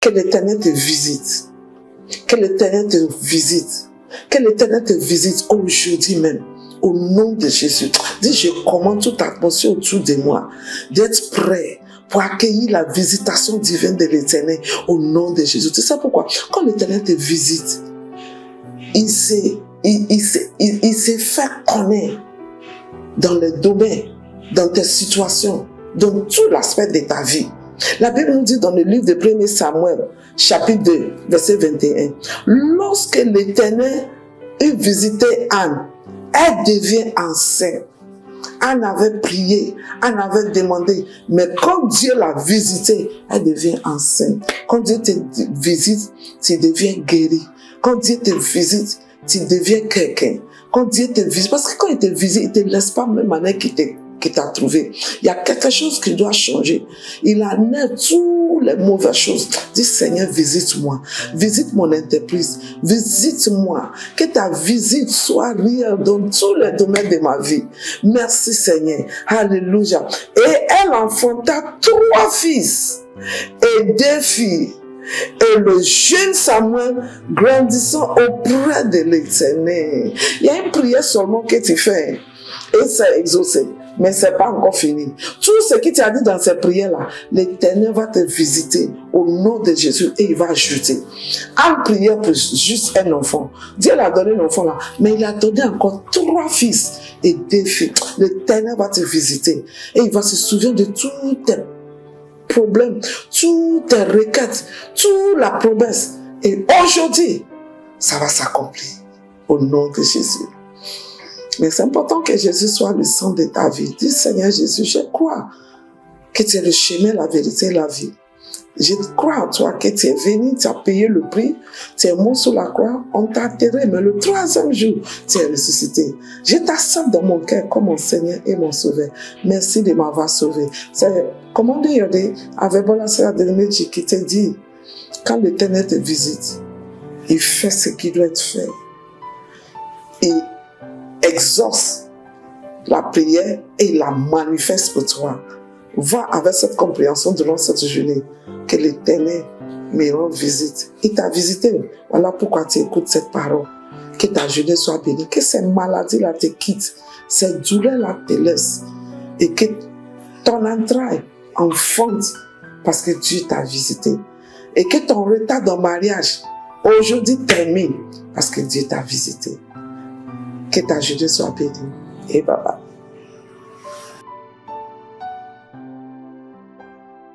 Que l'Éternel te visite. Que l'Éternel te visite. Que l'Éternel te visite aujourd'hui même. Au nom de Jésus. Dis, je commande toute atmosphère autour de moi d'être prêt pour accueillir la visitation divine de l'Éternel au nom de Jésus. Tu sais pourquoi? Quand l'Éternel te visite, il s'est fait connaître dans les domaines, dans tes situations, dans tout l'aspect de ta vie. La Bible nous dit dans le livre de 1 Samuel, chapitre 2, verset 21, lorsque l'Éternel eut visité Anne, elle devient enceinte. Anne avait prié, Anne avait demandé, mais quand Dieu l'a visitée, elle devient enceinte. Quand Dieu te visite, tu deviens guéri. Quand Dieu te visite, tu deviens quelqu'un. Quand Dieu te visite, parce que quand il te visite, il ne te laisse pas même année qui t'a trouvé. Il y a quelque chose qui doit changer. Il enlève toutes les mauvaises choses. Dis, Seigneur, visite-moi. Visite mon entreprise. Visite-moi. Que ta visite soit réelle dans tous les domaines de ma vie. Merci, Seigneur. Alléluia. Et elle enfanta 3 fils et 2 filles. Et le jeune Samuel grandissant auprès de l'Éternel. Il y a une prière seulement que tu fais. Et c'est exaucé. Mais ce n'est pas encore fini. Tout ce qui t'a dit dans ces prières-là, l'Éternel va te visiter au nom de Jésus et il va ajouter. Anne priait pour juste un enfant. Dieu l'a donné l'enfant là, mais il a donné encore 3 fils et 2 filles. L'Éternel va te visiter et il va se souvenir de tous tes problèmes, toutes tes requêtes, toute la promesse. Et aujourd'hui, ça va s'accomplir au nom de Jésus. Mais c'est important que Jésus soit le centre de ta vie. Dis, Seigneur Jésus, je crois que tu es le chemin, la vérité et la vie. Je crois en toi que tu es venu, tu as payé le prix, tu es mort sur la croix, on t'a enterré, mais le 3e jour, tu es ressuscité. Je t'accepte dans mon cœur comme mon Seigneur et mon Sauveur. Merci de m'avoir sauvé. C'est, comment dire, avec bon la sœur de Médici qui te dit, quand l'Éternel te visite, il fait ce qui doit être fait. Il exauce la prière et il la manifeste pour toi. Va avec cette compréhension durant cette journée que l'Éternel me rend visite. Il t'a visité. Voilà pourquoi tu écoutes cette parole. Que ta journée soit bénie. Que ces maladies-là te quittent. Ces douleurs-là te laissent. Et que ton entraille enfante parce que Dieu t'a visité. Et que ton retard dans le mariage aujourd'hui termine parce que Dieu t'a visité. Que ta journée soit bénie. Et bye bye.